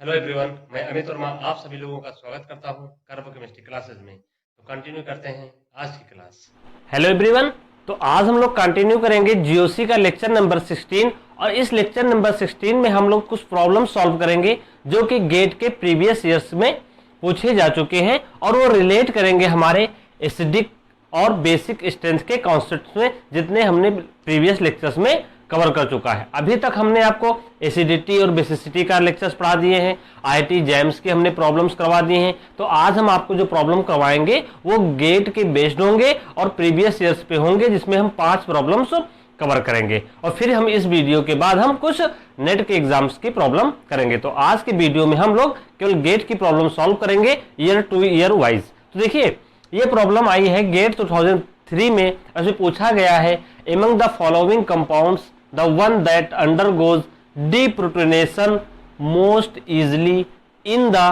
Hello everyone, मैं अमित वर्मा आप सभी लोगों का स्वागत करता हूं कार्बो केमिस्ट्री क्लासेस में। तो कंटिन्यू करते हैं आज की क्लास। Hello everyone. तो आज हम लोग कंटिन्यू करेंगे जीओसी का लेक्चर नंबर 16 और इस लेक्चर नंबर 16 में हम लोग कुछ प्रॉब्लम सॉल्व करेंगे जो कि गेट के प्रीवियस ईयर्स में पूछे जा चुके हैं और वो रिलेट करेंगे हमारे एसिडिक और बेसिक स्ट्रेंथ के कॉन्सेप्ट्स में जितने हमने प्रीवियस लेक्चर्स में कवर कर चुका है। अभी तक हमने आपको एसिडिटी और बेसिसिटी का लेक्चर्स पढ़ा दिए हैं, आईआईटी जैम्स के हमने प्रॉब्लम्स करवा दिए हैं। तो आज हम आपको जो प्रॉब्लम करवाएंगे वो गेट के बेस्ड होंगे और प्रीवियस ईयर्स पे होंगे, जिसमें हम 5 प्रॉब्लम्स कवर करेंगे और फिर हम इस वीडियो के बाद हम कुछ नेट के एग्जाम्स की प्रॉब्लम करेंगे। तो आज के वीडियो में हम लोग केवल गेट की प्रॉब्लम सॉल्व करेंगे ईयर टू ईयर वाइज। तो देखिए, ये प्रॉब्लम आई है गेट 2003 में। ऐसे पूछा गया है, among the following compounds the one that undergoes deprotonation most easily in the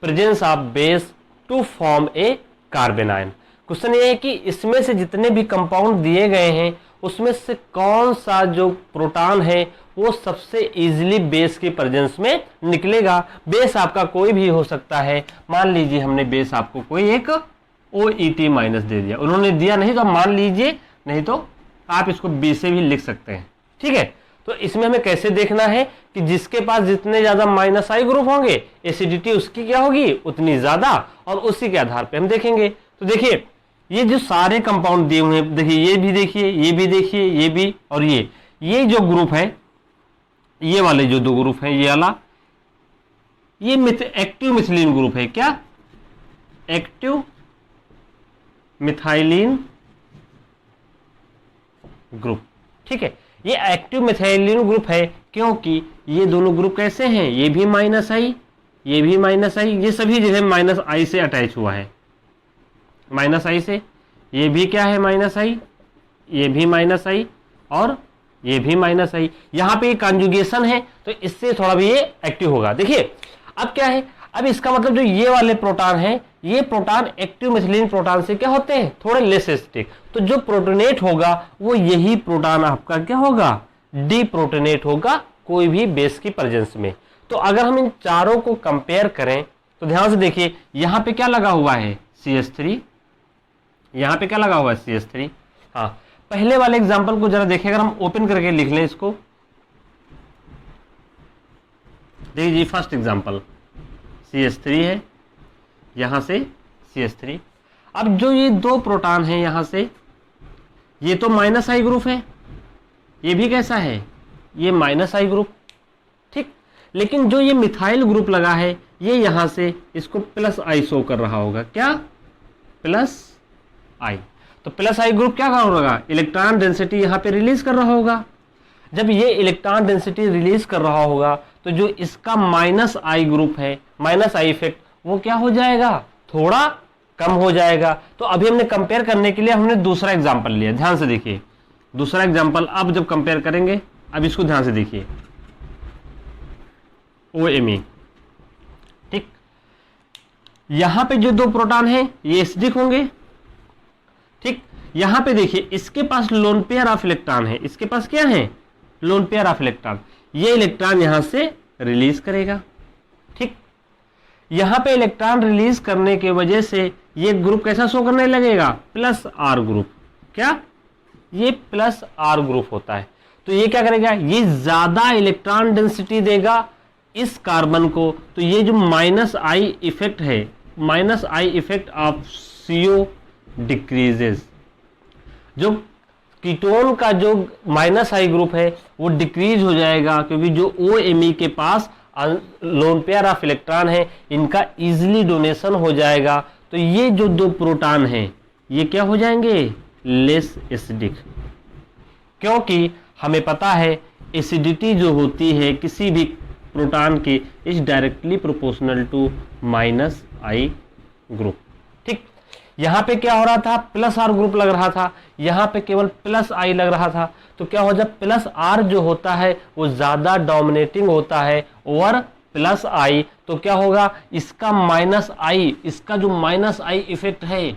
presence of base to form a carbanion। Question ये है कि इसमें से जितने भी कंपाउंड दिए गए हैं उसमें से कौन सा जो प्रोटॉन है वो सबसे इजीली बेस के प्रेजेंस में निकलेगा। बेस आपका कोई भी हो सकता है। मान लीजिए हमने बेस आपको कोई एक OET माइनस दे दिया, उन्होंने दिया नहीं तो आप मान लीजिए, नहीं तो आप इसको बी से भी लिख सकते हैं। ठीक है, तो इसमें हमें कैसे देखना है कि जिसके पास जितने ज्यादा माइनस आई ग्रुप होंगे एसिडिटी उसकी क्या होगी उतनी ज्यादा, और उसी के आधार पे हम देखेंगे। तो देखिए, ये जो सारे कंपाउंड दिए हुए हैं, देखिए ये भी देखिए, ये भी देखिए, ये भी और ये जो ग्रुप है, ये वाले जो 2 ग्रुप हैं, ये वाला ये एक्टिव मिथिलीन ग्रुप है। क्या एक्टिव मिथाइलिन ग्रुप। ठीक है, ये एक्टिव मिथाइलिन ग्रुप है क्योंकि ये दोनों ग्रुप कैसे हैं, ये भी माइनस आई, ये भी माइनस आई, ये सभी जो है माइनस आई से अटैच हुआ है, माइनस आई से। ये भी क्या है माइनस आई, ये भी माइनस आई और ये भी माइनस आई। यहां पे कॉन्जुगेशन है तो इससे थोड़ा भी ये एक्टिव होगा। देखिए अब क्या है, अब इसका मतलब जो ये वाले प्रोटॉन हैं, ये प्रोटॉन एक्टिव मिथिलीन प्रोटॉन से क्या होते हैं, थोड़े लेस एसिडिक। तो जो प्रोटोनेट होगा वो यही प्रोटॉन आपका क्या होगा, डीप्रोटोनेट होगा कोई भी बेस की प्रेजेंस में। तो अगर हम इन चारों को कंपेयर करें तो ध्यान से देखिए, यहां पे क्या लगा हुआ है CH3, यहां पे क्या लगा हुआ है CH3। हाँ, पहले वाले एग्जांपल को जरा देखिए, अगर हम ओपन करके लिख लें इसको, देखिए फर्स्ट एग्जांपल CH3 है, यहां से CH3। अब जो ये 2 प्रोटॉन हैं यहां से, ये तो माइनस आई ग्रुप है, ये भी कैसा है, ये माइनस आई ग्रुप। ठीक, लेकिन जो ये मिथाइल ग्रुप लगा है ये यहां से इसको प्लस आई शो कर रहा होगा। क्या, प्लस आई। तो प्लस आई ग्रुप क्या कर रहा होगा, इलेक्ट्रॉन डेंसिटी यहां पे रिलीज कर रहा होगा। जब ये इलेक्ट्रॉन डेंसिटी रिलीज कर रहा होगा तो जो इसका माइनस आई ग्रुप है, माइनस आई इफेक्ट, वो क्या हो जाएगा, थोड़ा कम हो जाएगा। तो अभी हमने कंपेयर करने के लिए हमने दूसरा एग्जांपल लिया। ध्यान से देखिए, दूसरा एग्जांपल अब जब कंपेयर करेंगे, अब इसको ध्यान से देखिए, OMe। ठीक, यहां पे जो 2 प्रोटॉन हैं ये एसिडिक होंगे। ठीक, यहां पे देखिए इसके पास लोन पेयर ऑफ इलेक्ट्रॉन है, इसके पास क्या है, लोन पेयर ऑफ इलेक्ट्रॉन। ये इलेक्ट्रॉन यहां से रिलीज करेगा। ठीक, यहां पे इलेक्ट्रॉन रिलीज करने की वजह से ये ग्रुप कैसा शो करने लगेगा, प्लस आर ग्रुप। क्या, ये प्लस आर ग्रुप होता है। तो ये क्या करेगा, ये ज्यादा इलेक्ट्रॉन डेंसिटी देगा इस कार्बन को। तो ये जो माइनस आई इफेक्ट है, minus I effect of CO decreases. जो कीटोन का जो माइनस आई ग्रुप है वो डिक्रीज हो जाएगा, क्योंकि जो OMe के पास लोन पेयर ऑफ इलेक्ट्रॉन है इनका इजीली डोनेशन हो जाएगा। तो ये जो 2 प्रोटॉन हैं ये क्या हो जाएंगे, लेस एसिडिक। क्योंकि हमें पता है एसिडिटी जो होती है किसी भी प्रोटॉन की is directly proportional to minus I group. ठीक, यहां पे क्या हो रहा था, प्लस आर ग्रुप लग रहा था, यहां पे केवल प्लस आई लग रहा था। तो क्या हो, जब प्लस आर जो होता है वो ज्यादा डोमिनेटिंग होता है ओवर प्लस आई, तो क्या होगा, इसका माइनस आई, इसका जो माइनस आई इफेक्ट है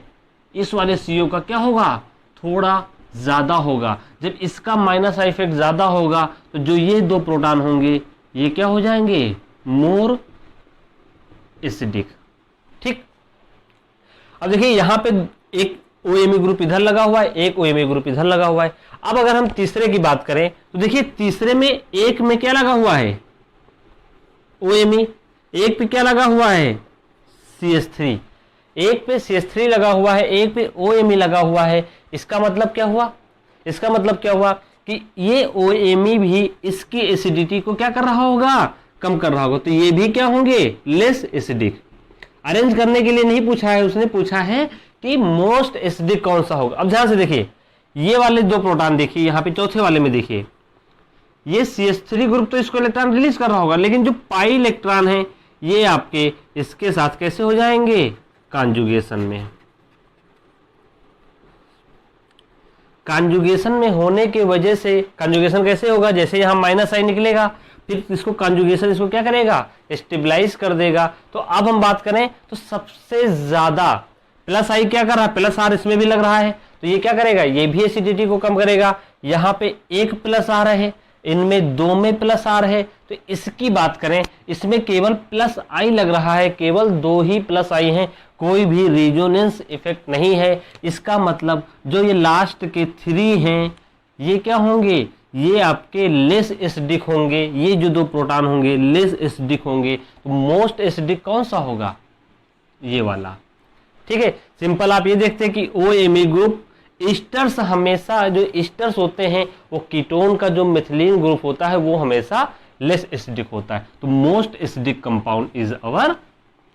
इस वाले CO का क्या होगा, थोड़ा ज्यादा होगा। जब इसका माइनस आई इफेक्ट ज्यादा होगा तो जो ये 2 प्रोटॉन होंगे ये क्या हो जाएंगे, मोर एसिडिक। ठीक, अब देखिए यहां पे एक OMe ग्रुप इधर लगा हुआ है, एक OMe ग्रुप इधर लगा हुआ है। अब अगर हम तीसरे की बात करें तो देखिए तीसरे में एक में क्या लगा हुआ है, OMe, एक पे क्या लगा हुआ है, CH3, एक पे CH3 लगा हुआ है, एक पे OMe लगा हुआ है। इसका मतलब क्या हुआ, इसका मतलब क्या हुआ कि ये OMe भी इसकी एसिडिटी को क्या कर रहा होगा, कम कर रहा होगा। तो ये भी क्या होंगे, लेस एसिडिक। अरेंज करने के लिए नहीं पूछा है, उसने पूछा है कि मोस्ट एसिडिक कौन सा होगा। अब ध्यान से देखिए, ये वाले दो प्रोटॉन देखिए, यहाँ पे चौथे वाले में देखिए, ये CH3 ग्रुप तो इसको इलेक्ट्रॉन रिलीज कर रहा होगा, लेकिन जो पाई इलेक्ट्रॉन है ये आपके इसके साथ कैसे हो जाएंगे, कॉन्जुगेशन में। कॉन्जुगेशन में होने की वजह से, कॉन्जुगेशन कैसे होगा, जैसे यहां माइनस आई निकलेगा, फिर इसको कॉन्जुगेशन इसको क्या करेगा, स्टेबलाइज कर देगा। तो अब हम बात करें तो सबसे ज्यादा प्लस आई क्या कर रहा है, प्लस आर इसमें भी लग रहा है, तो ये क्या करेगा, ये भी एसिडिटी को कम करेगा। यहाँ पे एक प्लस आर है, इनमें दो में प्लस आर है, तो इसकी बात करें इसमें केवल प्लस आई लग रहा है, केवल दो ही प्लस आई हैं, कोई भी रेजोनेंस इफेक्ट नहीं है। इसका मतलब जो ये लास्ट के 3 हैं ये क्या होंगे, ये आपके लेस एसिडिक होंगे, ये जो दो प्रोटॉन होंगे लेस एसिडिक होंगे। तो मोस्ट एसिडिक कौन सा होगा, ये वाला। ठीक है, सिंपल आप ये देखते हैं कि OMe ग्रुप ईस्टर्स, हमेशा जो ईस्टर्स होते हैं वो कीटोन का जो मिथिलीन ग्रुप होता है वो हमेशा लेस एसिडिक होता है। तो most acidic compound is our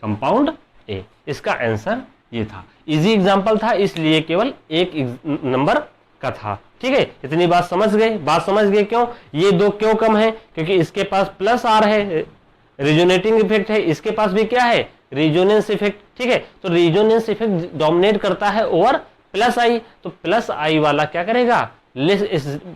compound A. इसका आंसर ये था, इजी एग्जांपल था इसलिए केवल एक नंबर का था। ठीक है, इतनी बात समझ गए, बात समझ गए क्यों ये दो क्यों कम है, क्योंकि इसके पास प्लस आर है, रिजोनेटिंग इफेक्ट है, इसके पास भी क्या है, रिजोनेंस इफेक्ट। ठीक है, तो रिजोनेंस इफेक्ट डोमिनेट करता है ओवर प्लस आई, तो प्लस आई वाला क्या करेगा, लेस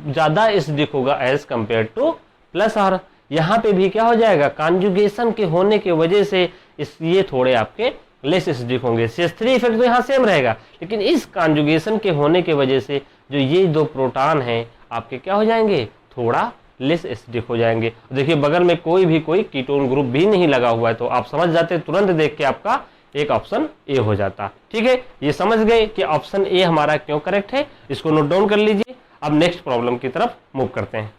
ज्यादा एसिडिक होगा as compare to plus R. यहां पे भी क्या हो जाएगा, कॉन्जुगेशन के होने की वजह से ये थोड़े आपके लेस एसिडिक होंगे। CH3 इफेक्ट तो यहाँ सेम रहेगा, लेकिन इस कॉन्जुगेशन के होने की वजह से जो ये दो प्रोटॉन हैं आपके क्या हो जाएंगे, थोड़ा लेस एसिडिक हो जाएंगे। देखिए बगल में कोई कीटोन ग्रुप भी नहीं लगा हुआ है, तो आप समझ जाते तुरंत देख के आपका एक ऑप्शन ए हो जाता। ठीक है, ये समझ गए कि ऑप्शन ए हमारा क्यों करेक्ट है, इसको नोट डाउन कर लीजिए। अब नेक्स्ट प्रॉब्लम की तरफ मूव करते हैं।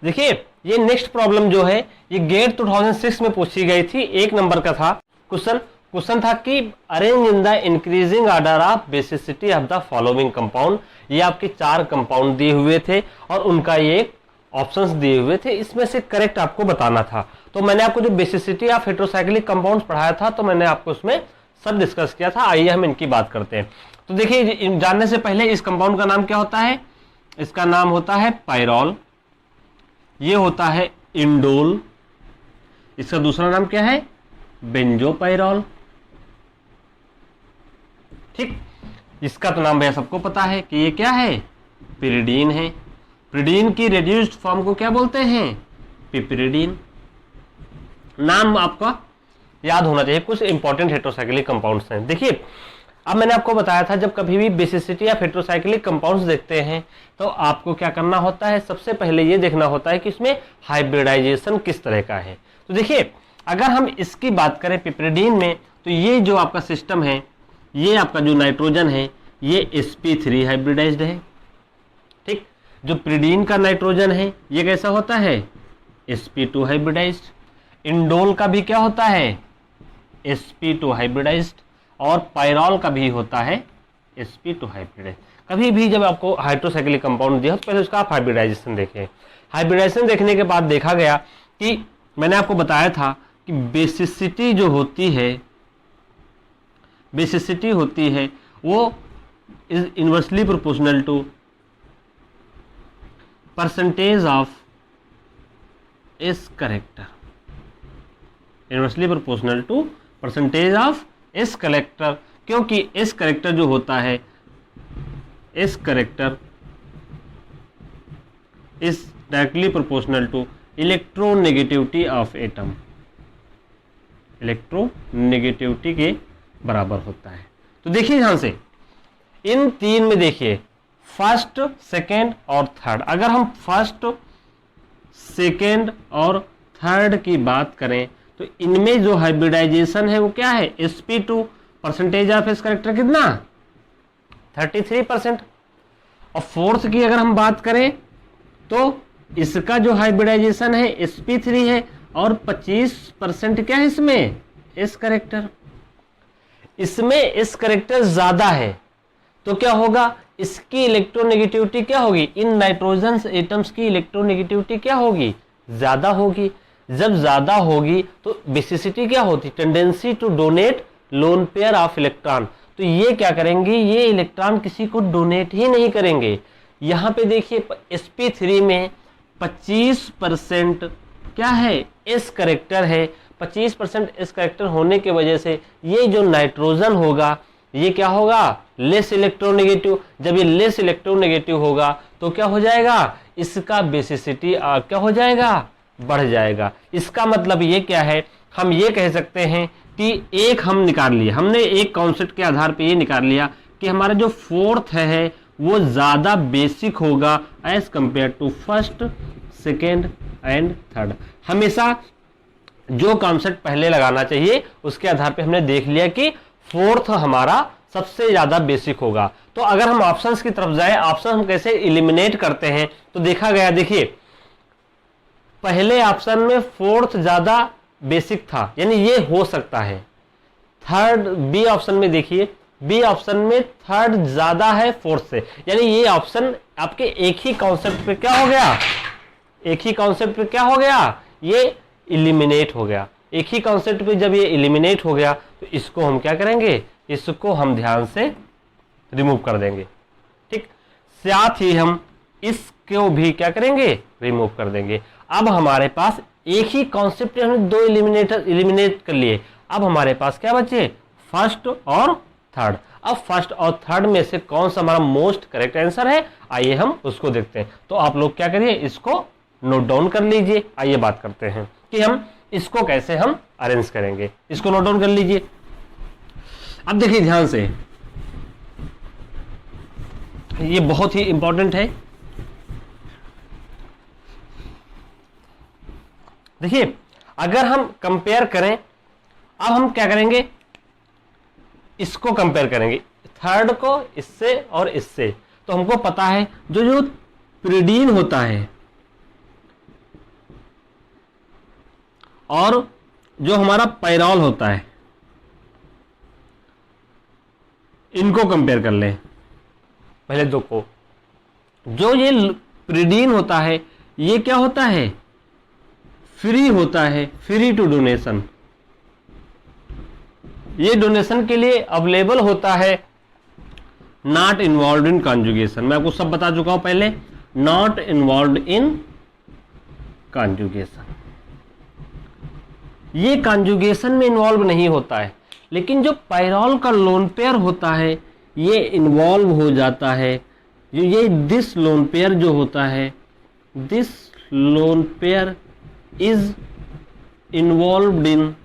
देखिए ये नेक्स्ट प्रॉब्लम जो है ये गेट 2006 में पूछी गई थी, 1 नंबर का था क्वेश्चन था कि arrange in the increasing order of basicity of the following compound. ये आपके 4 कंपाउंड दिए हुए थे और उनका ये ऑप्शंस दिए हुए थे, इसमें से करेक्ट आपको बताना था। तो मैंने आपको जो बेसिसिटी ऑफ हेटेरोसाइक्लिक कंपाउंड्स पढ़ाया था तो मैंने आपको उसमें सब डिस्कस किया था। आइए हम इनकी बात करते हैं। तो देखिए जानने से पहले इस कंपाउंड का नाम क्या होता है, इसका नाम होता है पायरॉल, ये होता है इंडोल, इसका दूसरा नाम क्या है, बेंजोपायरॉल। ठीक, इसका तो नाम भैया सबको पता है कि ये क्या है, पिरिडीन है। पिरिडीन की रेड्यूस्ड फॉर्म को क्या बोलते हैं, पिपरिडीन। नाम आपका याद होना चाहिए। कुछ इंपॉर्टेंट हेटेरोसाइक्लिक कंपाउंड्स हैं। देखिए अब मैंने आपको बताया था जब कभी भी बेसिसिटी या हेटेरोसाइक्लिक कंपाउंड्स देखते हैं तो आपको क्या करना होता है, सबसे पहले ये देखना होता है कि इसमें हाइब्रिडाइजेशन किस तरह का है। तो देखिए अगर हम इसकी बात करें पिपरिडीन में, तो ये जो आपका सिस्टम है, ये आपका जो नाइट्रोजन है ये sp3 हाइब्रिडाइज्ड है। ठीक, जो पिरिडीन का नाइट्रोजन है ये कैसा होता है, sp2 हाइब्रिडाइज्ड। इंडोल का भी क्या होता है, sp2 हाइब्रिडाइज्ड, और पायरॉल का भी होता है sp2 हाइब्रिडाइज्ड। कभी भी जब आपको हाइड्रोसाइक्लिक कंपाउंड दिया तो पहले उसका आप हाइब्रिडाइजेशन देखें। हाइब्रिडाइजेशन देखने के बाद देखा गया कि मैंने आपको बताया था कि बेसिसिटी जो होती है, बेसिसिटी होती है वो is inversely proportional to percentage of S character, inversely proportional to percentage of S character. क्योंकि एस करेक्टर जो होता है, S character is directly proportional to electronegativity of atom, electronegativity के बराबर होता है। तो देखिए ध्यान से इन 3 में देखिए फर्स्ट, सेकेंड और थर्ड। अगर हम फर्स्ट, सेकेंड और थर्ड की बात करें तो इनमें जो हाइब्रिडाइजेशन है वो क्या है, sp2, परसेंटेज ऑफ इस करेक्टर कितना 33%। और फोर्थ की अगर हम बात करें तो इसका जो हाइब्रिडाइजेशन है sp3 है और 25% क्या है इसमें इस करेक्टर, इसमें इस करेक्टर ज्यादा है तो क्या होगा, इसकी इलेक्ट्रोनेगेटिविटी क्या होगी, इन नाइट्रोजन एटम्स की इलेक्ट्रोनेगेटिविटी क्या होगी, ज्यादा होगी। जब ज्यादा होगी तो बेसिसिटी क्या होती, tendency to donate lone pair of electron. तो ये क्या करेंगे, ये इलेक्ट्रॉन किसी को डोनेट ही नहीं करेंगे। यहां पे देखिए sp3 में 25% क्या है एस करेक्टर है, 25% एस करेक्टर होने की वजह से ये जो नाइट्रोजन होगा ये क्या होगा, लेस इलेक्ट्रोनेगेटिव। जब ये लेस इलेक्ट्रोनेगेटिव होगा तो क्या हो जाएगा, इसका बेसिसिटी क्या हो जाएगा, बढ़ जाएगा। इसका मतलब ये क्या है, हम ये कह सकते हैं कि एक हम निकाल लिए, हमने एक कॉन्सेप्ट के आधार पे ये निकाल लिया कि हमारा जो फोर्थ है वो ज्यादा बेसिक होगा as compare to first, second and third. हमेशा जो कॉन्सेप्ट पहले लगाना चाहिए उसके आधार पे हमने देख लिया कि फोर्थ हमारा सबसे ज्यादा बेसिक होगा। तो अगर हम ऑप्शंस की तरफ जाए, ऑप्शन हम कैसे इलिमिनेट करते हैं तो देखा गया, देखिए पहले ऑप्शन में फोर्थ ज्यादा बेसिक था यानी ये हो सकता है। थर्ड बी ऑप्शन में देखिए, बी ऑप्शन में थर्ड ज्यादा है फोर्थ से, यानी ये ऑप्शन आपके एक ही कॉन्सेप्ट पे क्या हो गया, एक ही कॉन्सेप्ट पे क्या हो गया, ये इलिमिनेट हो गया। एक ही कॉन्सेप्ट पे जब ये इलिमिनेट हो गया तो इसको हम क्या करेंगे, इसको हम ध्यान से रिमूव कर देंगे। ठीक, साथ ही हम इसको भी क्या करेंगे, रिमूव कर देंगे। अब हमारे पास एक ही कॉन्सेप्ट हमने दो इलिमिनेट कर लिए। अब हमारे पास क्या बचे, फर्स्ट और थर्ड। अब फर्स्ट और थर्ड में से कौन सा हमारा मोस्ट करेक्ट आंसर है, आइए हम उसको देखते हैं। तो आप लोग क्या करिए, इसको नोट डाउन कर लीजिए। आइए बात करते हैं कि हम इसको कैसे हम अरेंज करेंगे। इसको नोट डाउन कर लीजिए। अब देखिए ध्यान से, ये बहुत ही इंपॉर्टेंट है। देखिए अगर हम कंपेयर करें, अब हम क्या करेंगे, इसको कंपेयर करेंगे थर्ड को इससे और इससे। तो हमको पता है जो पिरिडीन होता है और जो हमारा पायरॉल होता है, इनको कंपेयर कर लें पहले दो को। जो ये पिरिडीन होता है ये क्या होता है, फ्री होता है, फ्री टू डोनेशन। ये डोनेशन के लिए अवेलेबल होता है, नॉट इन्वॉल्व इन कॉन्जुगेशन। मैं आपको सब बता चुका हूं पहले, नॉट इन्वॉल्व इन कॉन्जुगेशन। ये कॉन्जुगेशन में इन्वॉल्व नहीं होता है, लेकिन जो पायरॉल का लोन पेयर होता है ये इन्वॉल्व हो जाता है। ये दिस लोन पेयर जो होता है, this lone pair is involved in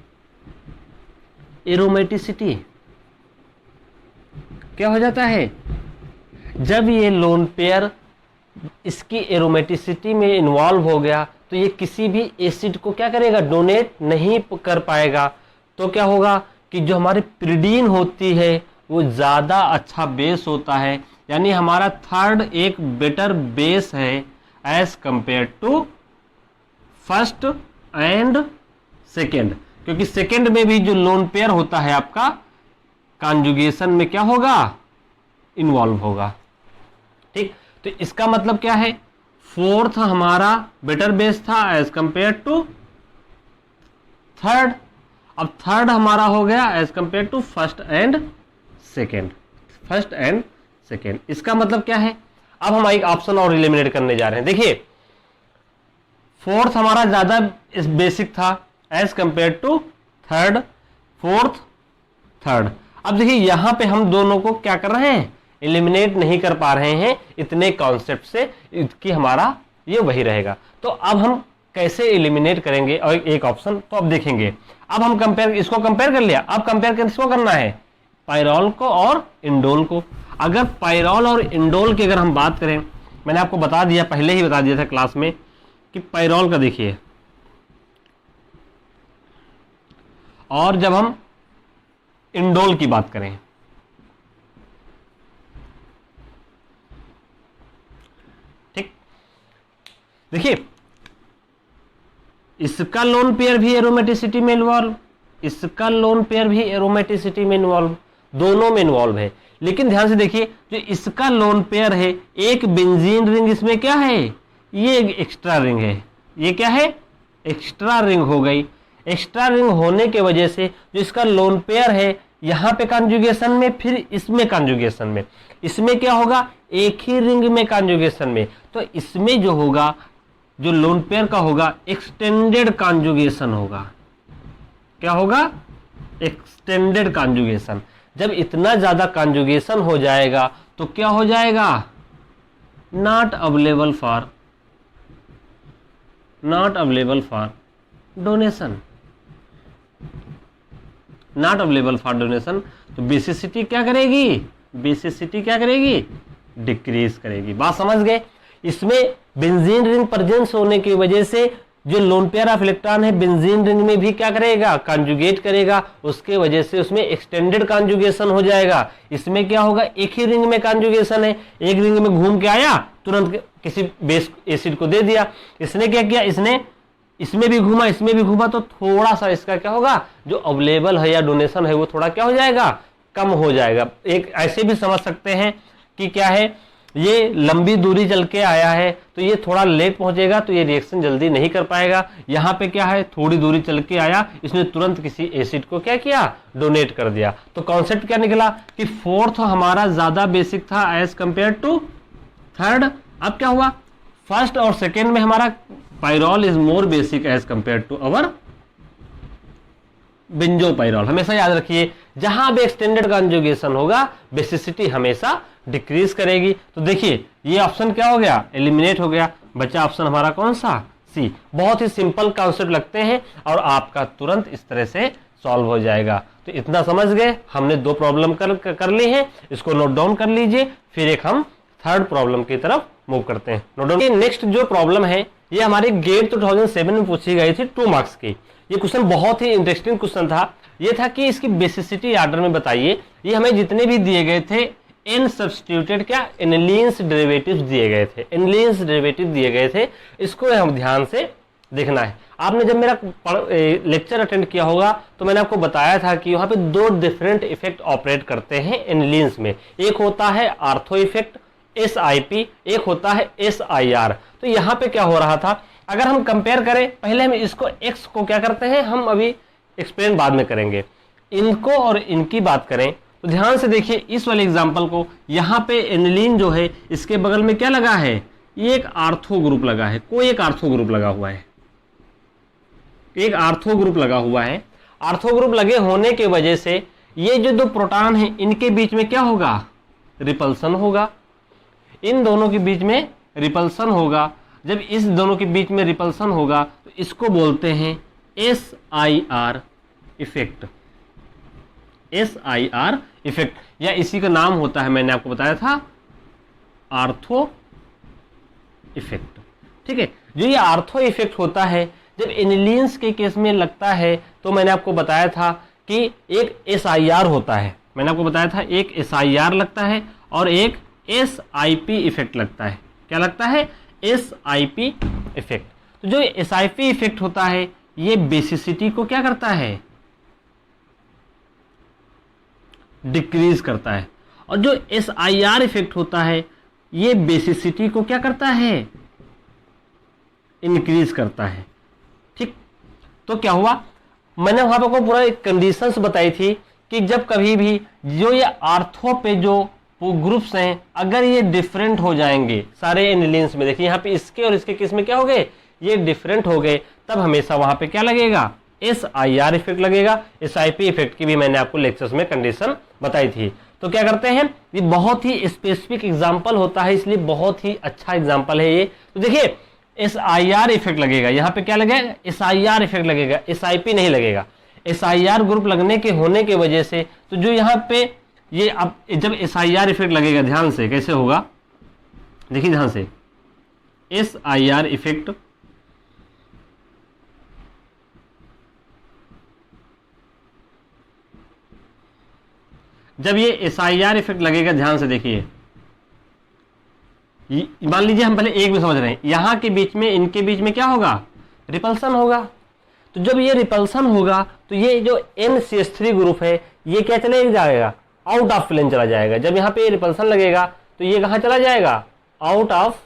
aromaticity. क्या हो जाता है, जब ये लोन पेयर इसकी एरोमेटिसिटी में इन्वॉल्व हो गया तो ये किसी भी एसिड को क्या करेगा, डोनेट नहीं कर पाएगा। तो क्या होगा कि जो हमारी पिरिडीन होती है वो ज़्यादा अच्छा बेस होता है, यानी हमारा थर्ड एक बेटर बेस है as compare to first and second. क्योंकि सेकेंड में भी जो लोन पेयर होता है आपका कॉन्जुगेशन में क्या होगा, इन्वॉल्व होगा। ठीक, तो इसका मतलब क्या है, फोर्थ हमारा बेटर बेस था एज कंपेयर टू थर्ड। अब थर्ड हमारा हो गया as compare to first and second, first and second. इसका मतलब क्या है, अब हम एक ऑप्शन और एलिमिनेट करने जा रहे हैं। देखिए फोर्थ हमारा ज्यादा बेसिक था as compare to third, fourth third. अब देखिए यहां पे हम दोनों को क्या कर रहे हैं, एलिमिनेट नहीं कर पा रहे हैं इतने कॉन्सेप्ट से कि हमारा ये वही रहेगा। तो अब हम कैसे एलिमिनेट करेंगे, और एक ऑप्शन तो अब देखेंगे। अब हम कंपेयर, इसको कंपेयर कर लिया, अब कंपेयर किसको करना है, पायरॉल को और इंडोल को। अगर पायरॉल और इंडोल की अगर हम बात करें, मैंने आपको बता दिया, पहले ही बता दिया था क्लास में कि पायरॉल का देखिए और जब हम इंडोल की बात करें, ठीक, देखिए इसका लोन पेयर भी एरोमेटिसिटी में इन्वॉल्व, इसका लोन पेयर भी एरोमेटिसिटी में इन्वॉल्व, दोनों में इन्वॉल्व है। लेकिन ध्यान से देखिए जो इसका लोन पेयर है, एक बेंजीन रिंग इसमें क्या है, ये एक एक्स्ट्रा रिंग है, ये क्या है, एक्स्ट्रा रिंग हो गई। एक्स्ट्रा रिंग होने के वजह से जो इसका लोन पेयर है यहां पे कॉन्जुगेशन में, फिर इसमें कॉन्जुगेशन में, इसमें क्या होगा, एक ही रिंग में कॉन्जुगेशन में, तो इसमें जो होगा, जो लोन पेयर का होगा एक्सटेंडेड कॉन्जुगेशन होगा। क्या होगा, एक्सटेंडेड कॉन्जुगेशन। जब इतना ज्यादा कॉन्जुगेशन हो जाएगा तो क्या हो जाएगा, not available for donation, not available for donation. तो बेसिसिटी क्या करेगी, बेसिसिटी क्या करेगी, डिक्रीज करेगी। बात समझ गए। इसमें बेंजीन रिंग प्रेजेंस होने की वजह से जो लोन पेयर ऑफ इलेक्ट्रॉन है बेंजीन रिंग में भी क्या करेगा, कॉन्जुगेट करेगा, उसके वजह से उसमें एक्सटेंडेड कॉन्जुगेशन हो जाएगा। इसमें क्या होगा, एक ही रिंग में कॉन्जुगेशन है, एक रिंग में घूम के आया, तुरंत किसी बेस एसिड को दे दिया। इसने क्या किया, इसने इसमें भी घूमा, इसमें भी घूमा, तो थोड़ा सा इसका क्या होगा, जो अवेलेबल है या डोनेशन है वो थोड़ा क्या हो जाएगा, कम हो जाएगा। एक ऐसे भी समझ सकते हैं कि क्या है, ये लंबी दूरी चल के आया है तो ये थोड़ा लेट पहुंचेगा, तो ये रिएक्शन जल्दी नहीं कर पाएगा। यहाँ पे क्या है, थोड़ी दूरी चल के आया, इसने तुरंत किसी एसिड को क्या किया, डोनेट कर दिया। तो कॉन्सेप्ट क्या निकला कि फोर्थ हमारा ज्यादा बेसिक था एज कंपेयर टू थर्ड। अब क्या हुआ, फर्स्ट और सेकेंड में हमारा pyrrole is more basic as compare to our benzopyrrole. हमेशा याद रखिए जहां भी एक्सटेंडेड कॉन्जुगेशन होगा बेसिसिटी हमेशा डिक्रीज करेगी। तो देखिए ये ऑप्शन क्या हो गया, एलिमिनेट हो गया, बचा ऑप्शन हमारा कौन सा, सी। बहुत ही सिंपल कॉन्सेप्ट लगते हैं और आपका तुरंत इस तरह से सॉल्व हो जाएगा। तो इतना समझ गए, हमने दो प्रॉब्लम कर ली है, इसको नोट डाउन कर लीजिए, फिर एक हम थर्ड प्रॉब्लम की तरफ मूव करते हैं। Note down. नेक्स्ट जो प्रॉब्लम है ये हमारे गेट 2007 में पूछी गई थी 2 मार्क्स की। ये क्वेश्चन बहुत ही इंटरेस्टिंग क्वेश्चन था। ये था कि इसकी बेसिसिटी ऑर्डर में बताइए। ये हमें जितने भी दिए गए थे एन सब्स्टिट्यूटेड क्या, एनिलीन्स डेरिवेटिव्स दिए गए थे, एनिलीन्स डेरिवेटिव दिए गए थे। इसको हम ध्यान से देखना है। आपने जब मेरा लेक्चर अटेंड किया होगा तो मैंने आपको बताया था कि वहां पे 2 डिफरेंट इफेक्ट ऑपरेट करते हैं एनिलीन्स में। एक होता है आर्थो इफेक्ट SIP, एक होता है SIR। तो यहाँ पे क्या हो रहा था, अगर हम कंपेयर करें, पहले हम इसको X को क्या करते हैं, हम अभी एक्सप्लेन बाद में करेंगे। इनको और इनकी बात करें तो ध्यान से देखिए इस वाले एग्जांपल को। यहाँ पे एनिलीन जो है इसके बगल में क्या लगा है, ये एक आर्थो ग्रुप लगा है, कोई एक आर्थो ग्रुप लगा हुआ है, एक आर्थो ग्रुप लगा हुआ है। आर्थो ग्रुप लगे होने के वजह से ये जो 2 प्रोटॉन है इनके बीच में क्या होगा, रिपल्सन होगा। इन दोनों के बीच में रिपल्सन होगा। जब इस दोनों के बीच में रिपल्सन होगा तो इसको बोलते हैं SIR इफेक्ट, SIR इफेक्ट, या इसी का नाम होता है, मैंने आपको बताया था, आर्थो इफेक्ट। ठीक है, जो ये आर्थो इफेक्ट होता है जब एनिलीन्स के केस में लगता है तो मैंने आपको बताया था कि एक SIR होता है, मैंने आपको बताया था एक SIR लगता है और एक SIP इफेक्ट लगता है। क्या लगता है, SIP इफेक्ट। तो जो SIP इफेक्ट होता है ये बेसिसिटी को क्या करता है, डिक्रीज करता है, और जो SIR इफेक्ट होता है ये बेसिसिटी को क्या करता है, इंक्रीज करता है। ठीक, तो क्या हुआ, मैंने वहां पर को पूरा एक कंडीशंस बताई थी कि जब कभी भी जो ये आर्थो पे जो ग्रुप्स हैं अगर ये डिफरेंट हो जाएंगे सारे एनिलीन्स में, देखिए यहाँ पे इसके और इसके केस में क्या हो गए, ये डिफरेंट हो गए, तब हमेशा वहां पे क्या लगेगा, SIR इफेक्ट लगेगा। SIP इफेक्ट की भी मैंने आपको लेक्चर्स में कंडीशन बताई थी। तो क्या करते हैं, ये बहुत ही स्पेसिफिक एग्जाम्पल होता है, इसलिए बहुत ही अच्छा एग्जाम्पल है ये। तो देखिए SIR इफेक्ट लगेगा, यहाँ पे क्या लगेगा, SIR इफेक्ट लगेगा, SIP नहीं लगेगा। SIR ग्रुप लगने के होने के वजह से तो जो यहाँ पे ये अब जब SIR इफेक्ट लगेगा, ध्यान से कैसे होगा, देखिए ध्यान से, SIR इफेक्ट जब ये SIR इफेक्ट लगेगा, ध्यान से देखिए, मान लीजिए हम पहले एक में समझ रहे हैं, यहां के बीच में, इनके बीच में क्या होगा, रिपल्सन होगा। तो जब ये रिपल्सन होगा तो ये जो NCH3 ग्रुप है ये क्या चले जाएगा, आउट ऑफ प्लेन चला जाएगा। जब यहाँ पे रिपल्सन लगेगा तो ये कहाँ चला जाएगा, आउट ऑफ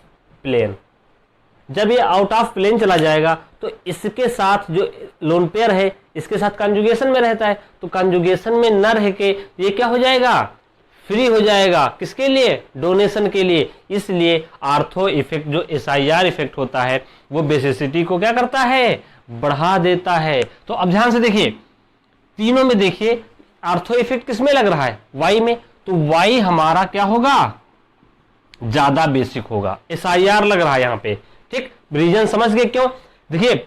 प्लेन। जब ये आउट ऑफ प्लेन चला जाएगा तो इसके साथ जो लोन पेयर है इसके साथ कंजुगेशन में रहता है, तो कंजुगेशन में न रह के ये क्या हो जाएगा, फ्री हो जाएगा। किसके लिए, डोनेशन के लिए। इसलिए आर्थो इफेक्ट जो SIR इफेक्ट होता है वो बेसिसिटी को क्या करता है, बढ़ा देता है। तो अब ध्यान से देखिए, तीनों में देखिए आर्थो इफेक्ट किसमें लग रहा है, Y में, तो Y हमारा क्या होगा, ज्यादा बेसिक होगा। SIR लग रहा है यहां पे, ठीक। रीजन समझ गए क्यों, देखिए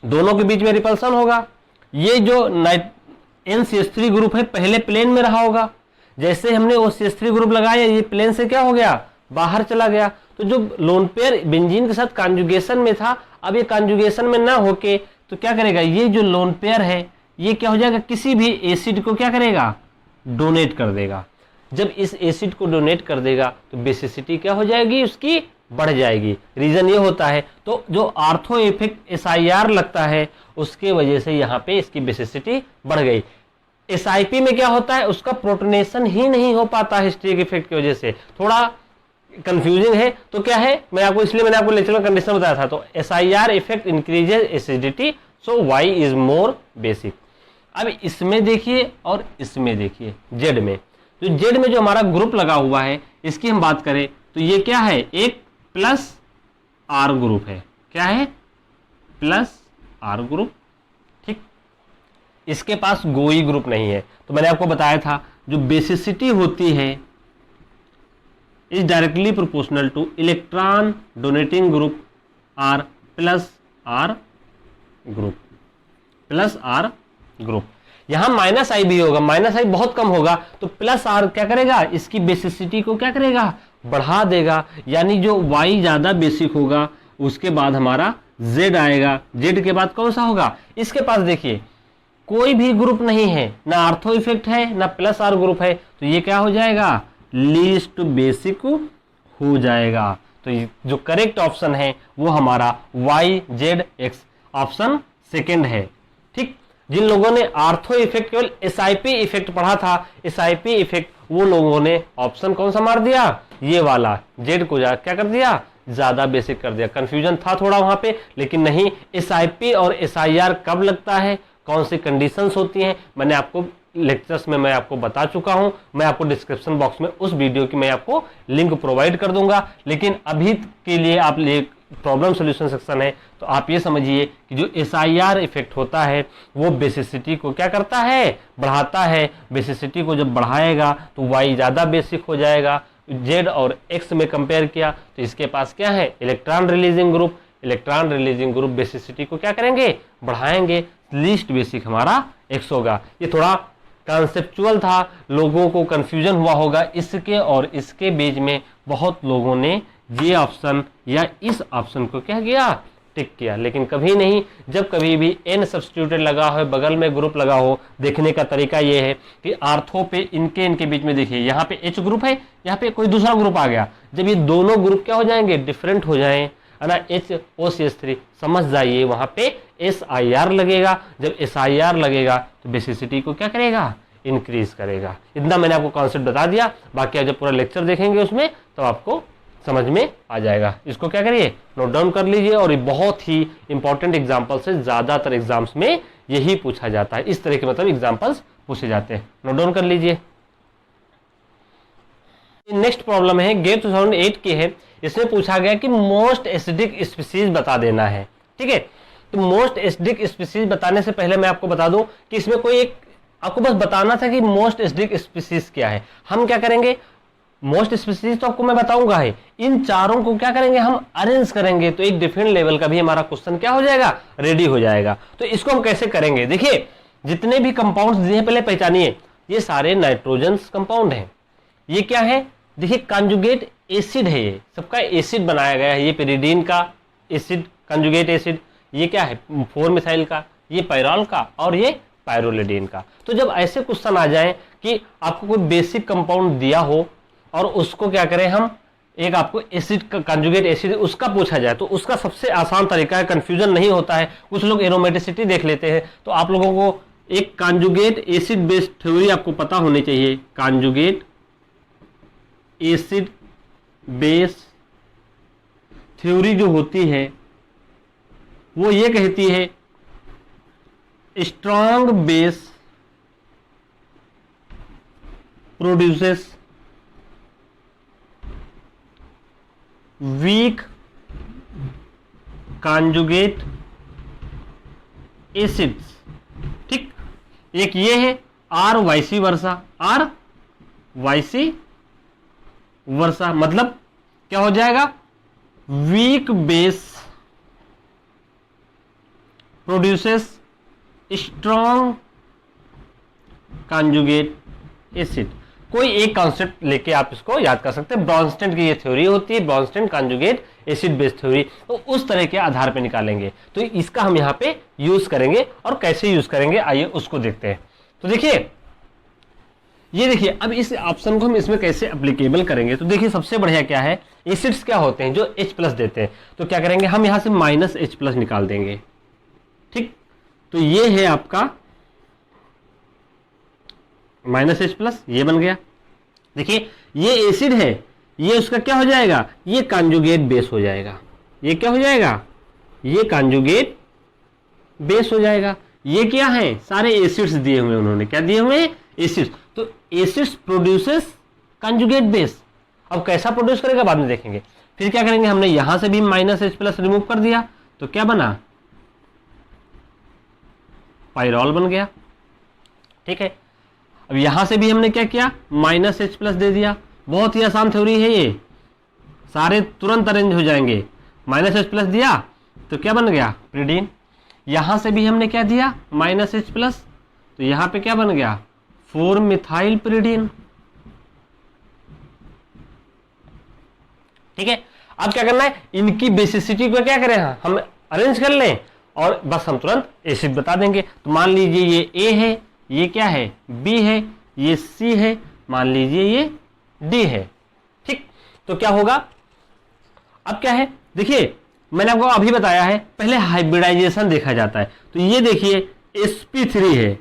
दोनों के बीच में रिपल्सन होगा। ये जो NCH3 ग्रुप है पहले प्लेन में रहा होगा, जैसे हमने OCH3 ग्रुप लगाया ये प्लेन से क्या हो गया, बाहर चला गया। तो जो लोन पेयर बेंजीन के साथ कॉन्जुगेशन में था, अब ये कॉन्जुगेशन में ना होके तो क्या करेगा, ये जो लोन पेयर है ये क्या हो जाएगा, किसी भी एसिड को क्या करेगा, डोनेट कर देगा। जब इस एसिड को डोनेट कर देगा तो बेसिसिटी क्या हो जाएगी, उसकी बढ़ जाएगी। रीजन ये होता है, तो जो आर्थो इफेक्ट SIR लगता है उसके वजह से यहाँ पे इसकी बेसिसिटी बढ़ गई। SIP में क्या होता है, उसका प्रोटोनेशन ही नहीं हो पाता हिस्ट्रिक इफेक्ट की वजह से, थोड़ा कंफ्यूजिंग है। तो क्या है, मैंने आपको लेक्चर में कंडीशन बताया था। तो SIR effect increases acidity, so Y is more basic. अब इसमें देखिए और इसमें देखिए, Z में, तो Z में जो हमारा ग्रुप लगा हुआ है इसकी हम बात करें तो ये क्या है, एक +R ग्रुप है। क्या है, +R ग्रुप, ठीक। इसके पास कोई ग्रुप नहीं है। तो मैंने आपको बताया था जो बेसिसिटी होती है is directly proportional two electron donating group R +R group. यहां -I भी होगा, -I बहुत कम होगा, तो +R क्या करेगा, इसकी बेसिसिटी को क्या करेगा, बढ़ा देगा। यानी जो Y ज्यादा बेसिक होगा उसके बाद हमारा Z आएगा, Z के बाद कौन सा होगा, इसके पास देखिए कोई भी ग्रुप नहीं है, ना आर्थो इफेक्ट है ना +R ग्रुप है, तो ये क्या हो जाएगा, लीस्ट बेसिक हो जाएगा। तो जो करेक्ट ऑप्शन है वो हमारा YZX ऑप्शन सेकंड है, ठीक। जिन लोगों ने आर्थो इफेक्ट केवल SIP इफेक्ट पढ़ा था, SIP इफेक्ट, वो लोगों ने ऑप्शन कौन सा मार दिया, ये वाला, Z को क्या कर दिया, ज्यादा बेसिक कर दिया। कंफ्यूजन था थोड़ा वहां पे, लेकिन नहीं, SIP और SIR कब लगता है, कौन सी कंडीशंस होती हैं, मैंने आपको लेक्चर्स में मैं आपको बता चुका हूं। मैं आपको डिस्क्रिप्शन बॉक्स में उस वीडियो की मैं आपको लिंक प्रोवाइड कर दूंगा। लेकिन अभी के लिए आप प्रॉब्लम सॉल्यूशन सेक्शन है, तो आप ये समझिए कि जो SIR इफेक्ट होता है वो बेसिसिटी को क्या करता है, बढ़ाता है। बेसिसिटी को जब बढ़ाएगा तो Y ज़्यादा बेसिक हो जाएगा। Z और X में कंपेयर किया तो इसके पास क्या है, electron releasing group. Electron releasing group basicity को क्या करेंगे, बढ़ाएंगे। लीस्ट बेसिक हमारा X होगा। ये थोड़ा कॉन्सेप्चुअल था, लोगों को कंफ्यूजन हुआ होगा इसके और इसके बीच में। बहुत लोगों ने ये ऑप्शन या इस ऑप्शन को क्या किया, टिक किया, लेकिन कभी नहीं। जब कभी भी N सब्स्टिट्यूटेड लगा हो, बगल में ग्रुप लगा हो, देखने का तरीका ये है कि आर्थो पे इनके बीच में देखिए, यहाँ पे H ग्रुप है, यहाँ पे कोई दूसरा ग्रुप आ गया। जब ये दोनों ग्रुप क्या हो जाएंगे, डिफरेंट हो जाए, है ना, HOCH3, समझ जाइए वहां पे SIR लगेगा। जब SIR लगेगा तो बेसिसिटी को क्या करेगा, इंक्रीज करेगा। इतना मैंने आपको कॉन्सेप्ट बता दिया। बाकी जब पूरा लेक्चर देखेंगे उसमें तो आपको समझ में आ जाएगा। इसको क्या करिए, नोट डाउन कर लीजिए। और ये बहुत ही इंपॉर्टेंट एग्जाम्पल से, ज्यादातर एग्जाम्स में यही पूछा जाता है, इस तरह के मतलब एग्जाम्पल्स पूछे जाते हैं। नोट डाउन कर लीजिए। नेक्स्ट प्रॉब्लम है, गेट 2008 की है। इसमें पूछा गया कि मोस्ट एसिडिक स्पीसीज बता देना है, ठीक है। तो मोस्ट एसिडिक स्पीसीज बताने से पहले मैं आपको बता दूं कि इसमें कोई एक, आपको बस बताना था कि मोस्ट एसिडिक स्पीसीज क्या है। हम क्या करेंगे, मोस्ट स्पीसीज तो आपको मैं बताऊंगा है, इन चारों को क्या करेंगे, हम अरेंज करेंगे, तो एक डिफरेंट लेवल का भी हमारा क्वेश्चन क्या हो जाएगा, रेडी हो जाएगा। तो इसको हम कैसे करेंगे, देखिए जितने भी कंपाउंड्स दिए पहले पहचानिए। ये सारे नाइट्रोजन कंपाउंड हैं। ये क्या है, देखिए कंजुगेट एसिड है, ये सबका एसिड बनाया गया है। ये पेरिडीन का एसिड, कंजुगेट एसिड। ये क्या है, 4 मिथाइल का, ये पैरॉल का, और ये पायरोलिडीन का। तो जब ऐसे क्वेश्चन आ जाए कि आपको कोई बेसिक कंपाउंड दिया हो और उसको क्या करें हम, एक आपको एसिड कंजुगेट एसिड उसका पूछा जाए, तो उसका सबसे आसान तरीका है, कंफ्यूजन नहीं होता है। कुछ लोग एरोमेटिसिटी देख लेते हैं, तो आप लोगों को एक कंजुगेट एसिड बेस्ड थ्योरी आपको पता होनी चाहिए। कंजुगेट एसिड बेस थ्योरी जो होती है वो ये कहती है strong base produces weak conjugate acids. ठीक, एक ये है आर वाइसी वर्सा, आर वाइसी वर्सा मतलब क्या हो जाएगा, week base produces strong conjugate acid. कोई एक कॉन्सेप्ट लेके आप इसको याद कर सकते हैं। ब्रॉन्स्टेन की ये थ्योरी होती है, ब्रॉन्स्टेन कॉन्जुगेट एसिड बेस्ड थ्योरी, तो उस तरह के आधार पे निकालेंगे। तो इसका हम यहाँ पे यूज करेंगे, और कैसे यूज करेंगे आइए उसको देखते हैं। तो देखिए, ये देखिए अब इस ऑप्शन को हम इसमें कैसे एप्लीकेबल करेंगे। तो देखिए सबसे बढ़िया क्या है, एसिड्स क्या होते हैं जो H+ देते हैं, तो क्या करेंगे हम यहाँ से -H+ निकाल देंगे। ठीक, तो ये है आपका -H+, ये बन गया। देखिए ये एसिड है, ये उसका क्या हो जाएगा, ये कॉन्जुगेट बेस हो जाएगा। ये क्या हो जाएगा, ये कॉन्जुगेट बेस हो जाएगा। ये क्या है, सारे एसिड्स दिए हुए उन्होंने, क्या दिए हुए हैं, एसिड्स। तो एसिड्स प्रोड्यूसेस कॉन्जुगेट बेस। अब कैसा प्रोड्यूस करेगा बाद में देखेंगे। फिर क्या करेंगे, हमने यहां से भी -H+ रिमूव कर दिया, तो क्या बना, पायरॉल बन गया। ठीक है, अब यहां से भी हमने क्या किया, -H+ दे दिया। बहुत ही आसान थ्योरी है ये, सारे तुरंत अरेंज हो जाएंगे। -H+ दिया तो क्या बन गया, प्रिडीन। यहां से भी हमने क्या दिया, -H+, तो यहां पे क्या बन गया, 4-मिथाइल प्रिडीन। ठीक है, अब क्या करना है, इनकी बेसिसिटी को क्या करें, हम अरेंज कर लें और बस हम तुरंत एसिड बता देंगे। तो मान लीजिए ये ए है, ये क्या है, बी है, ये सी है, मान लीजिए ये डी है। ठीक, तो क्या होगा, अब क्या है, देखिए मैंने आपको अभी बताया है, पहले हाइब्रिडाइजेशन देखा जाता है। तो ये देखिए sp3 है,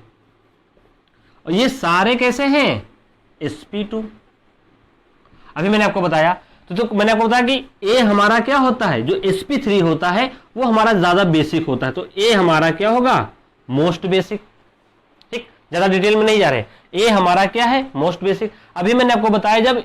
और ये सारे कैसे हैं, sp2। अभी मैंने आपको बताया, तो मैंने आपको बताया कि ए हमारा क्या होता है, जो sp3 होता है वो हमारा ज्यादा बेसिक होता है। तो ए हमारा क्या होगा, मोस्ट बेसिक। ठीक, ज्यादा डिटेल में नहीं जा रहे, ए हमारा क्या है, मोस्ट बेसिक। अभी मैंने आपको बताया जब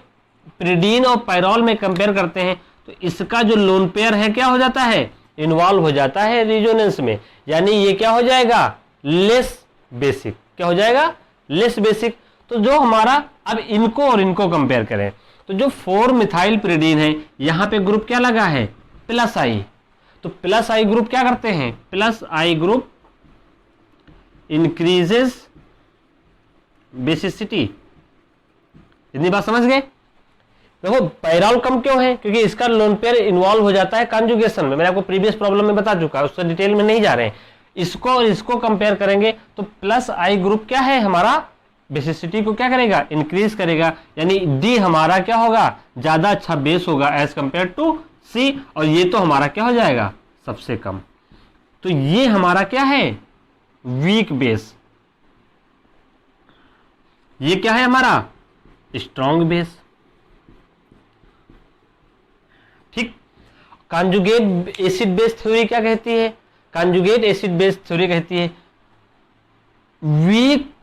प्रिडीन और पायरॉल में कंपेयर करते हैं तो इसका जो लोन पेयर है क्या हो जाता है, इन्वॉल्व हो जाता है रिजोनेंस में, यानी ये क्या हो जाएगा, लेस बेसिक। क्या हो जाएगा, लेस बेसिक। तो जो हमारा, अब इनको और इनको कंपेयर करें, तो जो 4-मिथाइल प्रिडीन है, यहां पे ग्रुप क्या लगा है, +I। तो +I ग्रुप क्या करते हैं, +I ग्रुप इंक्रीजेस बेसिसिटी। इतनी बात समझ गए। देखो पायरॉल कम क्यों है, क्योंकि इसका लोन पेयर इन्वॉल्व हो जाता है कॉन्जुगेशन में। मैंने आपको प्रीवियस प्रॉब्लम में बता चुका है, उससे डिटेल में नहीं जा रहे हैं। इसको और इसको कंपेयर करेंगे तो +I ग्रुप क्या है हमारा, बेसिसिटी को क्या करेगा, इंक्रीज करेगा, यानी डी हमारा क्या होगा, ज्यादा अच्छा बेस होगा एज कंपेयर टू सी। और ये तो हमारा क्या हो जाएगा, सबसे कम। तो ये हमारा क्या है, वीक बेस। ये क्या है हमारा, स्ट्रॉन्ग बेस। ठीक, कॉन्जुगेट एसिड बेस थ्योरी क्या कहती है, कॉन्जुगेट एसिड बेस थ्योरी कहती है weak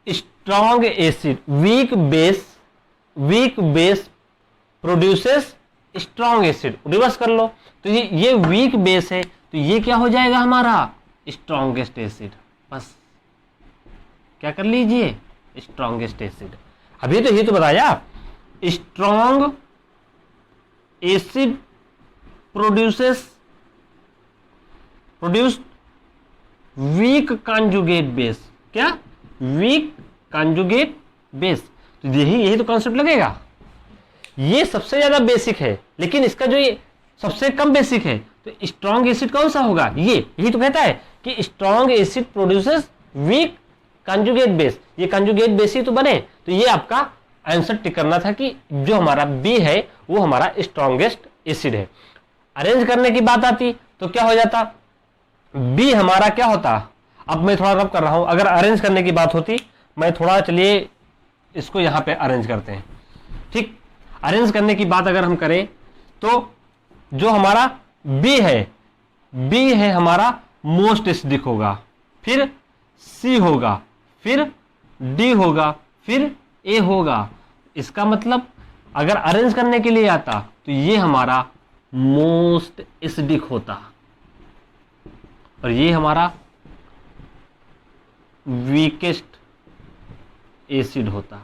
strong acid, weak base produces strong acid. Reverse कर लो, तो ये वीक बेस है, तो ये क्या हो जाएगा हमारा, स्ट्रॉन्गेस्ट एसिड। बस क्या कर लीजिए, स्ट्रॉन्गेस्ट एसिड। अभी तो ये तो बताया, strong acid produce weak conjugate base. क्या, वीक कॉन्जुगेट बेस। तो यही तो कॉन्सेप्ट लगेगा। ये सबसे ज्यादा बेसिक है, लेकिन इसका जो ये सबसे कम बेसिक है, तो स्ट्रॉन्ग एसिड कौन सा होगा, यही तो कहता है कि strong acid produces weak conjugate base, ये कंजुगेट बेस ही तो बने। तो ये आपका आंसर टिक करना था कि जो हमारा बी है वो हमारा स्ट्रॉन्गेस्ट एसिड है। अरेंज करने की बात आती तो क्या हो जाता, बी हमारा क्या होता, अब मैं थोड़ा रब कर रहा हूं, अगर अरेंज करने की बात होती, मैं थोड़ा, चलिए इसको यहां पे अरेंज करते हैं। ठीक, अरेंज करने की बात अगर हम करें तो जो हमारा बी है हमारा मोस्ट एसिडिक होगा, फिर सी होगा, फिर डी होगा, फिर ए होगा। इसका मतलब अगर अरेंज करने के लिए आता तो ये हमारा मोस्ट एसिडिक होता और ये हमारा वीकेस्ट एसिड होता।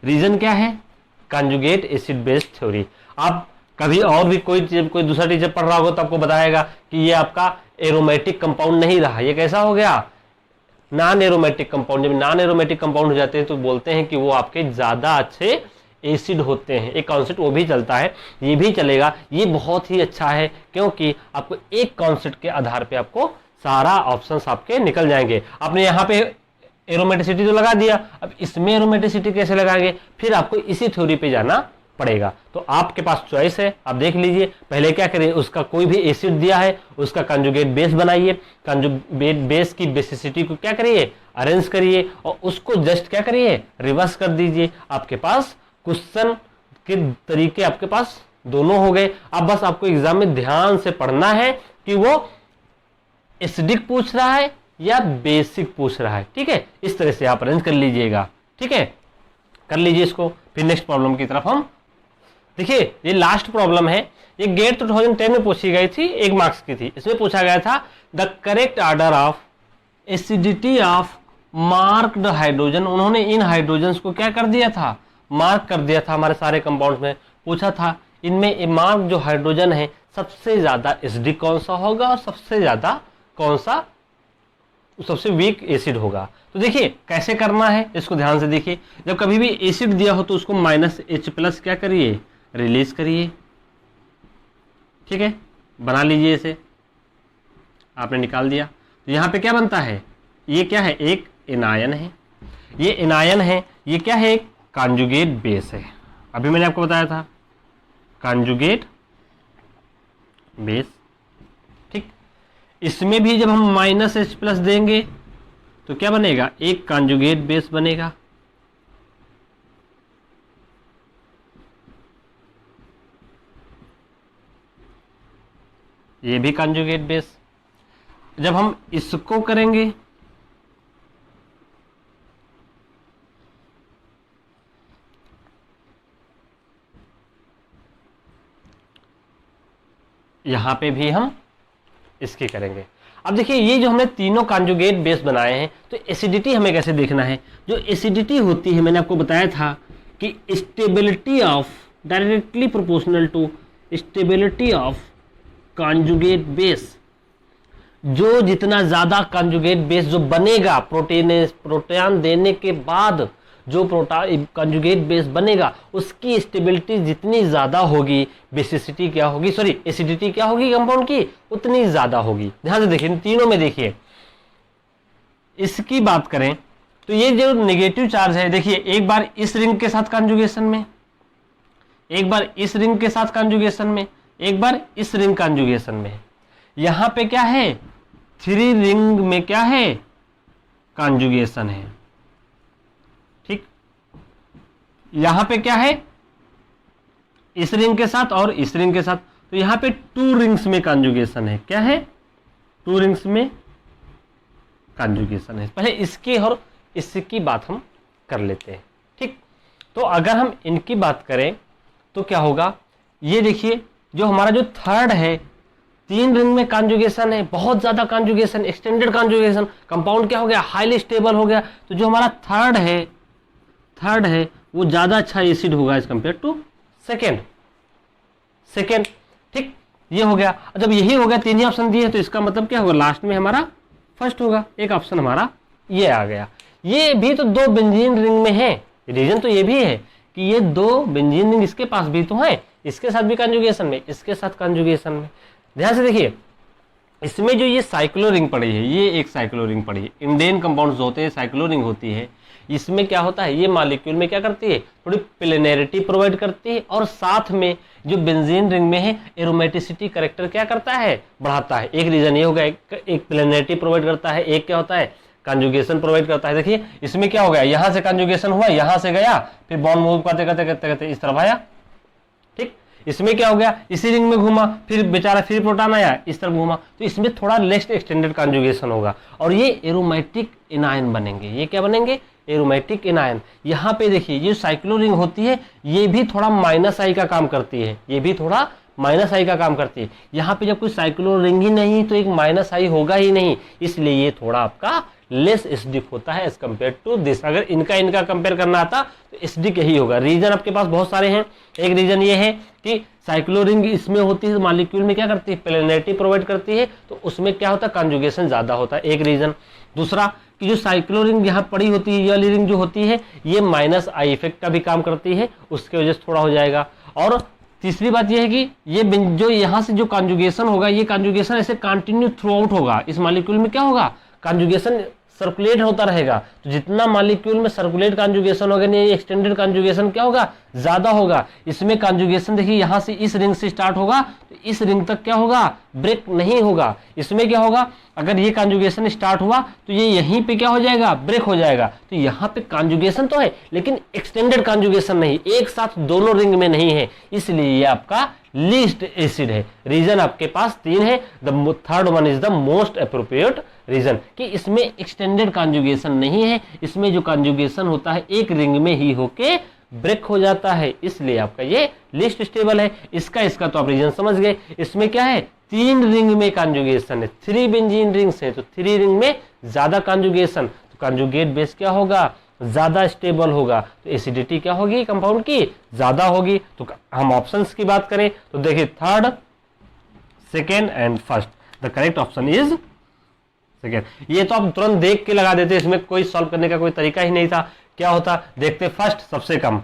रीजन क्या है, कंजुगेट एसिड बेस्ड थ्योरी। आप कभी और भी कोई दूसरा टीचर पढ़ रहा होगा तो आपको बताएगा कि ये आपका एरोमेटिक कंपाउंड नहीं रहा, ये कैसा हो गया, नॉन एरोमेटिक कंपाउंड। जब नॉन एरोमेटिक कंपाउंड हो जाते हैं तो बोलते हैं कि वो आपके ज्यादा अच्छे एसिड होते हैं। एक कॉन्सेप्ट वो भी चलता है, ये भी चलेगा, ये बहुत ही अच्छा है क्योंकि आपको एक कॉन्सेप्ट के आधार पे आपको सारा ऑप्शंस आपके निकल जाएंगे। आपने यहाँ पे एरोमेटिसिटी तो लगा दिया, अब इसमें एरोमेटिसिटी कैसे लगाएंगे, फिर आपको इसी थ्योरी पे जाना पड़ेगा। तो आपके पास चॉइस है, आप देख लीजिए। पहले क्या करिए, उसका कोई भी एसिड दिया है उसका कंजुगेट बेस बनाइए, कंजुगेट बेस की बेसिसिटी को क्या करिए, अरेंज करिए और उसको जस्ट क्या करिए, रिवर्स कर दीजिए। आपके पास क्वेश्चन के तरीके आपके पास दोनों हो गए। अब बस आपको एग्जाम में ध्यान से पढ़ना है कि वो एसिडिक पूछ रहा है या बेसिक पूछ रहा है। ठीक है, इस तरह से आप अरेंज कर लीजिएगा। ठीक है, कर लीजिए इसको। फिर नेक्स्ट प्रॉब्लम की तरफ हम देखिए, ये लास्ट प्रॉब्लम है, ये गेट 2010 में पूछी गई थी, 1 मार्क्स की थी। इसमें पूछा गया था the correct order of acidity of marked hydrogen. उन्होंने इन हाइड्रोजन को क्या कर दिया था, मार्क कर दिया था हमारे सारे कंपाउंड में। पूछा था इनमें मार्क जो हाइड्रोजन है सबसे ज्यादा एसिडिक कौन सा होगा और सबसे ज्यादा कौन सा सबसे वीक एसिड होगा। तो देखिए कैसे करना है, इसको ध्यान से देखिए। जब कभी भी एसिड दिया हो तो उसको -H+ क्या करिए, रिलीज करिए। ठीक है, बना लीजिए इसे, आपने निकाल दिया। तो यहां पे क्या बनता है, ये क्या है, एक एनायन है, ये एनायन है, ये क्या है, एक कॉन्जुगेट बेस है। अभी मैंने आपको बताया था कॉन्जुगेट बेस। ठीक, इसमें भी जब हम -H+ देंगे तो क्या बनेगा, एक कॉन्जुगेट बेस बनेगा। ये भी कॉन्जुगेट बेस। जब हम इसको करेंगे यहां पे भी हम इसकी करेंगे। अब देखिए ये जो हमने तीनों कॉन्जुगेट बेस बनाए हैं, तो एसिडिटी हमें कैसे देखना है। जो एसिडिटी होती है, मैंने आपको बताया था कि stability of directly proportional to stability of conjugate base. जो जितना ज्यादा कॉन्जुगेट बेस जो बनेगा, प्रोटॉन देने के बाद जो कॉन्जुगेट बेस बनेगा उसकी स्टेबिलिटी जितनी ज्यादा होगी, बेसिसिटी क्या होगी, सॉरी एसिडिटी क्या होगी कंपाउंड की, उतनी ज्यादा होगी। ध्यान से देखिए, इन तीनों में देखिए, इसकी बात करें तो ये जो नेगेटिव चार्ज है, देखिए एक बार इस रिंग के साथ कॉन्जुगेशन में, एक बार इस रिंग के साथ कॉन्जुगेशन में, एक बार इस रिंग कॉन्जुगेशन में। यहां पे क्या है, 3 रिंग में क्या है, कॉन्जुगेशन है। ठीक, यहां पे क्या है, इस रिंग के साथ और इस रिंग के साथ, तो यहां पे 2 रिंग्स में कॉन्जुगेशन है। क्या है, 2 रिंग्स में कॉन्जुगेशन है। पहले इसकी और इसकी बात हम कर लेते हैं। ठीक, तो अगर हम इनकी बात करें तो क्या होगा, ये देखिए जो हमारा जो थर्ड है, 3 रिंग में कॉन्जुगेशन है, बहुत ज्यादा कॉन्जुगेशन, एक्सटेंडेड कॉन्जुगेशन, कंपाउंड क्या हो गया, हाईली स्टेबल हो गया। तो जो हमारा थर्ड है वो ज्यादा अच्छा एसिड होगा एज कंपेयर टू सेकेंड। ठीक, ये हो गया। जब यही हो गया, 3 ही ऑप्शन दिए, तो इसका मतलब क्या होगा, लास्ट में हमारा फर्स्ट होगा। एक ऑप्शन हमारा ये आ गया। ये भी तो 2 बेंजीन रिंग में है, रीजन तो ये भी है कि ये 2 बेंजीन रिंग इसके पास भी तो है, इसके साथ भी कॉन्जुगेशन में, इसके साथ कॉन्जुगेशन में। ध्यान से देखिए, इसमें जो ये साइक्लो रिंग पड़ी है, ये एक साइक्लो रिंग पड़ी है, इंडेन कंपाउंड्स होते हैं, साइक्लो रिंग होती है। इसमें क्या होता है, ये मॉलिक्यूल में क्या करती है, थोड़ी प्लेनैरिटी प्रोवाइड करती है, और साथ में जो बेंजीन रिंग में है एरोमेटिसिटी कैरेक्टर क्या करता है, बढ़ाता है। एक रीजन ये होगा, एक प्लेनैरिटी प्रोवाइड करता है, एक क्या होता है, कंजुगेशन प्रोवाइड करता है। देखिए इसमें क्या हो गया, यहां से कंजुगेशन हुआ, यहां से गया, फिर बॉन्ड मूव करते करते करते करते इस तरफ आया, ठीक। इसमें क्या हो गया, इसी रिंग में घूमा, फिर बेचारा फिर प्रोटॉन आया, इस तरफ घूमा, तो इसमें थोड़ा लेस एक्सटेंडेड कंजुगेशन होगा और ये एरोमेटिक एनायन बनेंगे। ये क्या बनेंगे, एरोमेटिक एनायन। यहाँ पे देखिए ये साइक्लो रिंग होती है, ये भी थोड़ा माइनस आई का काम करती है, ये भी थोड़ा माइनस आई का काम करती है। यहाँ पे जब कोई साइक्लो रिंग ही नहीं तो एक माइनस आई होगा ही नहीं, इसलिए ये थोड़ा आपका लेस एसिडिक होता है एज कम्पेयर टू दिस। अगर इनका कंपेयर करना आता तो एसिडिक यही होगा। रीजन आपके पास बहुत सारे हैं। एक रीजन ये है कि साइक्लो रिंग इसमें होती है, मॉलिक्यूल में क्या करती है, प्लेनैरिटी प्रोवाइड करती है, तो उसमें क्या होता है, कंजुगेशन ज्यादा होता है, एक रीजन। दूसरा कि जो साइक्लो रिंग यहाँ पड़ी होती है, ये वाली रिंग जो होती है, ये माइनस आई इफेक्ट का भी काम करती है, उसके वजह से थोड़ा हो जाएगा। और तीसरी बात यह है कि ये जो यहाँ से जो कंजुगेशन होगा, ये कंजुगेशन ऐसे कंटिन्यू थ्रू आउट होगा। इस मॉलिक्यूल में क्या होगा, कंजुगेशन सर्कुलेट होता रहेगा, तो जितना मॉलिक्यूल में सर्कुलेट कंजुगेशन होगा, नहीं एक्सटेंडेड कंजुगेशन क्या होगा, ज्यादा होगा। इसमें कंजुगेशन देखिए यहाँ से इस रिंग से स्टार्ट होगा तो इस रिंग तक क्या होगा, ब्रेक नहीं होगा। इसमें क्या होगा, अगर ये कंजुगेशन स्टार्ट हुआ तो ये यहीं पे क्या हो जाएगा, ब्रेक हो जाएगा। तो यहाँ पे कंजुगेशन तो है लेकिन एक्सटेंडेड कंजुगेशन नहीं, एक साथ दोनों रिंग में नहीं है, इसलिए ये आपका लीस्ट एसिड है। रीजन आपके पास 3 है, the third one is the most appropriate reason कि इसमें एक्सटेंडेड कंजुगेशन नहीं है, इसमें जो कंजुगेशन होता है एक रिंग में ही होके ब्रेक हो जाता है, इसलिए आपका ये लिस्ट स्टेबल है। इसका तो आप रीजन समझ गए। इसमें क्या है, 3 रिंग में कंजुगेशन है, 3 बेंजीन रिंग्स है, तो 3 रिंग में ज्यादा कंजुगेशन, तो कंजुगेट बेस क्या होगा, ज्यादा स्टेबल होगा, तो एसिडिटी क्या होगी कंपाउंड की, ज्यादा होगी। तो हम ऑप्शंस की बात करें तो देखिए third, second and first, the correct option is second. ये तो आप तुरंत देख के लगा देते, इसमें कोई सॉल्व करने का कोई तरीका ही नहीं था। क्या होता, देखते फर्स्ट सबसे कम,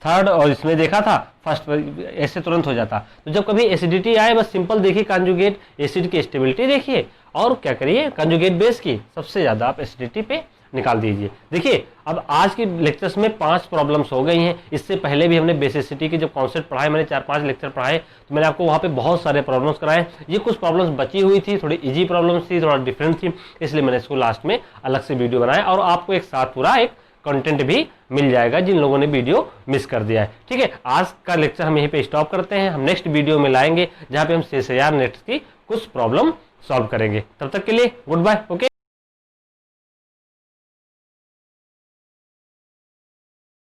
थर्ड, और इसमें देखा था फर्स्ट, ऐसे तुरंत हो जाता। तो जब कभी एसिडिटी आए बस सिंपल देखिए कंजुगेट एसिड की स्टेबिलिटी देखिए और क्या करिए, कंजुगेट बेस की सबसे ज्यादा आप एसिडिटी पे निकाल दीजिए। देखिए अब आज के लेक्चर्स में 5 प्रॉब्लम्स हो गई हैं। इससे पहले भी हमने बेसिसिटी के जब कॉन्सेप्ट पढ़ाए, मैंने 4-5 लेक्चर पढ़ाए, तो मैंने आपको वहाँ पे बहुत सारे प्रॉब्लम्स कराए। ये कुछ प्रॉब्लम्स बची हुई थी, थोड़ी इजी प्रॉब्लम्स थी, थोड़ा डिफरेंट थी, इसलिए मैंने इसको लास्ट में अलग से वीडियो बनाया और आपको एक साथ पूरा एक कंटेंट भी मिल जाएगा जिन लोगों ने वीडियो मिस कर दिया है। ठीक है, आज का लेक्चर हम यहीं पे स्टॉप करते हैं। हम नेक्स्ट वीडियो में लाएंगे जहां पे हम CSIR नेट की कुछ प्रॉब्लम सॉल्व करेंगे। तब तक के लिए गुड बाय। ओके।